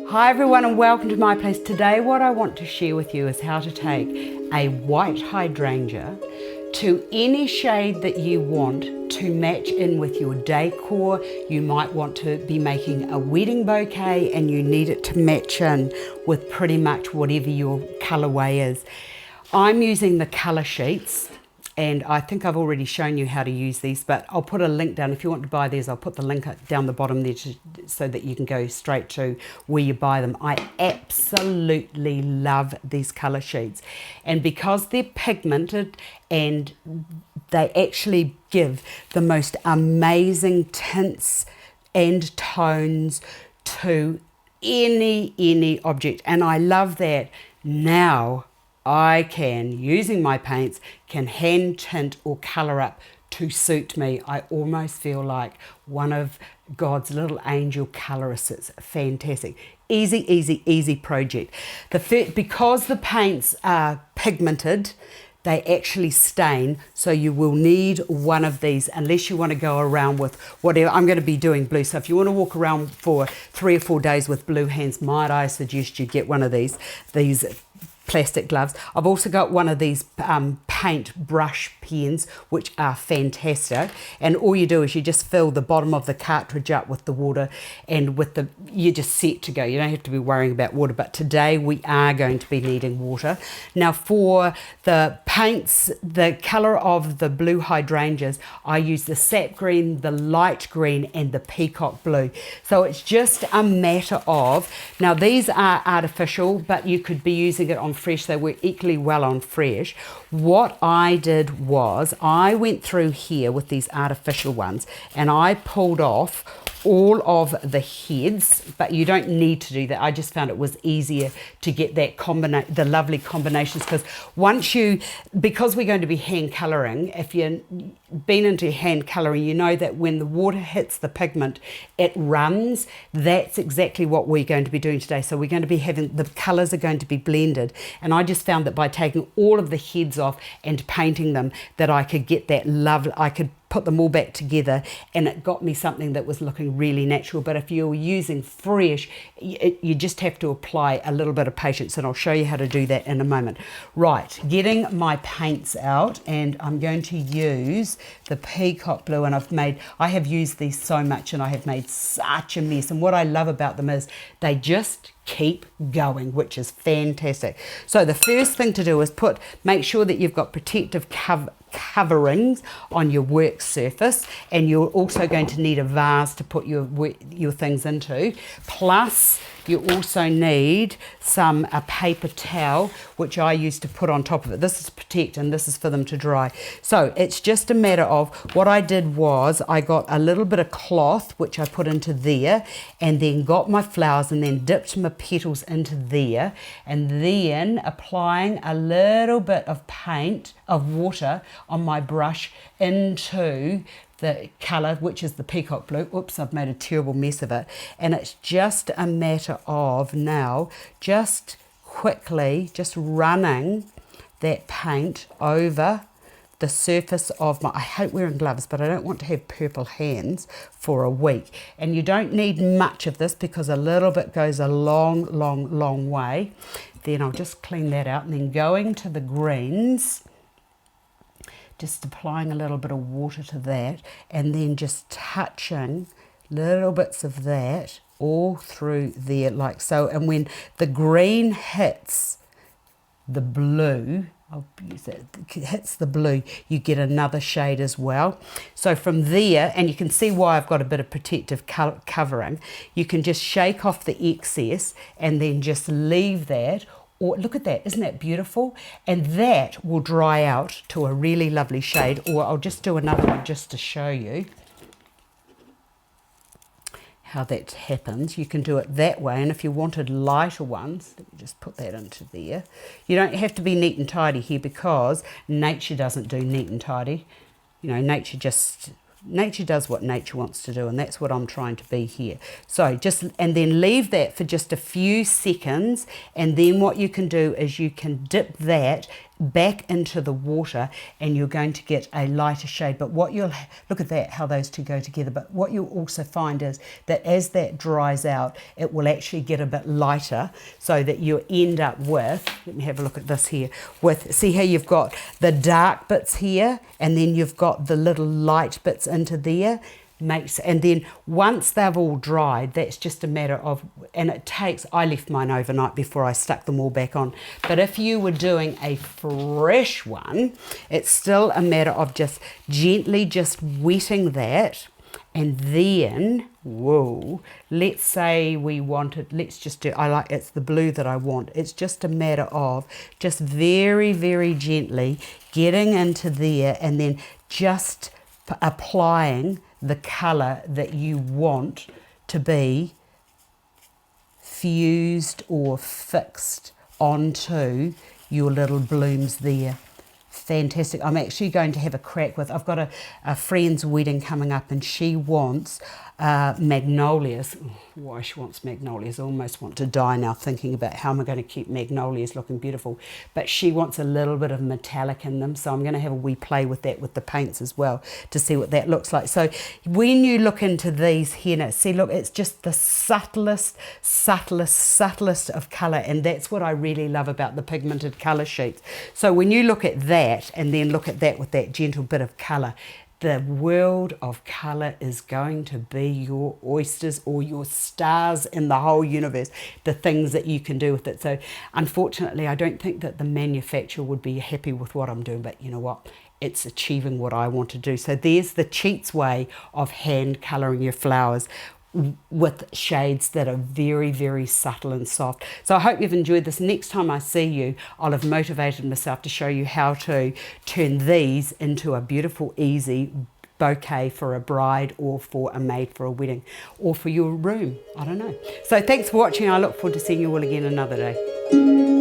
Hi everyone and welcome to my place. Today what I want to share with you is how to take a white hydrangea to any shade that you want to match in with your decor. You might want to be making a wedding bouquet and you need it to match in with pretty much whatever your colorway is. I'm using the color sheets, and I think I've already shown you how to use these, but I'll put a link down. If you want to buy these, I'll put the link down the bottom there so that you can go straight to where you buy them. I absolutely love these color sheets. And because they're pigmented and they actually give the most amazing tints and tones to any object. And I love that now I can, using my paints, can hand tint or colour up to suit me. I almost feel like one of God's little angel colorists. It's fantastic. Easy project. Because the paints are pigmented, they actually stain, so you will need one of these unless you want to go around with whatever. I'm going to be doing blue, so if you want to walk around for 3 or 4 days with blue hands, might I suggest you get one of these plastic gloves. I've also got one of these paint brush pens, which are fantastic, and all you do is you just fill the bottom of the cartridge up with the water, and you're just set to go. You don't have to be worrying about water, but today we are going to be needing water. Now for the paints, the color of the blue hydrangeas, I use the sap green, the light green, and the peacock blue. So it's just a matter of, now these are artificial, but you could be using it on fresh. They work equally well on fresh. What I did was I went through here with these artificial ones and I pulled off all of the heads, but you don't need to do that. I just found it was easier to get that the lovely combinations, because we're going to be hand colouring. If you've been into hand colouring, you know that when the water hits the pigment, it runs. That's exactly what we're going to be doing today. So we're going to be having, the colours are going to be blended, and I just found that by taking all of the heads off and painting them, that I could get that lovely, I could put them all back together, and it got me something that was looking really natural. But if you're using fresh, you just have to apply a little bit of patience, and I'll show you how to do that in a moment. Right, getting my paints out, and I'm going to use the peacock blue, and I have used these so much and I have made such a mess, and what I love about them is they just keep going, which is fantastic. So the first thing to do is make sure that you've got protective coverings on your work surface, and you're also going to need a vase to put your things into. Plus you also need a paper towel, which I use to put on top of it. This is to protect and this is for them to dry. So it's just a matter of, what I did was I got a little bit of cloth which I put into there, and then got my flowers and then dipped my petals into there, and then applying a little bit of water on my brush into the colour, which is the peacock blue. Oops, I've made a terrible mess of it. And it's just a matter of now just quickly just running that paint over the surface of I hate wearing gloves, but I don't want to have purple hands for a week. And you don't need much of this because a little bit goes a long way. Then I'll just clean that out, and then going to the greens, just applying a little bit of water to that, and then just touching little bits of that all through there like so. And when the green hits the blue, hits the blue, you get another shade as well. So from there, and you can see why I've got a bit of protective covering, you can just shake off the excess and then just leave that. Or look at that, isn't that beautiful? And that will dry out to a really lovely shade. Or I'll just do another one just to show you how that happens. You can do it that way, and if you wanted lighter ones, let me just put that into there. You don't have to be neat and tidy here, because nature doesn't do neat and tidy. You know, nature does what nature wants to do, and that's what I'm trying to be here. So and then leave that for just a few seconds, and then what you can do is you can dip that back into the water, and you're going to get a lighter shade. But what you'll, look at that, how those two go together. But what you'll also find is that as that dries out, it will actually get a bit lighter, so that you end up with, let me have a look at this here, with, see how you've got the dark bits here, and then you've got the little light bits into there. And then once they've all dried, that's just a matter of, and it takes, I left mine overnight before I stuck them all back on, but if you were doing a fresh one, it's still a matter of just gently just wetting that. And then, whoa, let's say we wanted, let's just do, it's the blue that I want. It's just a matter of just very, very gently getting into there, and then just applying the colour that you want to be fused or fixed onto your little blooms there. Fantastic. I'm actually going to have a crack with, I've got a friend's wedding coming up, and she wants magnolias. Why she wants magnolias, I almost want to die now thinking about how am I going to keep magnolias looking beautiful. But she wants a little bit of metallic in them, so I'm going to have a wee play with that with the paints as well to see what that looks like. So when you look into these henna, see, look, it's just the subtlest of colour, and that's what I really love about the pigmented colour sheets. So when you look at that and then look at that with that gentle bit of colour, the world of colour is going to be your oysters, or your stars in the whole universe, the things that you can do with it. So unfortunately, I don't think that the manufacturer would be happy with what I'm doing, but you know what? It's achieving what I want to do. So there's the cheats way of hand colouring your flowers with shades that are very, very subtle and soft. So I hope you've enjoyed this. Next time I see you, I'll have motivated myself to show you how to turn these into a beautiful, easy bouquet for a bride, or for a maid for a wedding, or for your room. I don't know. So thanks for watching. I look forward to seeing you all again another day.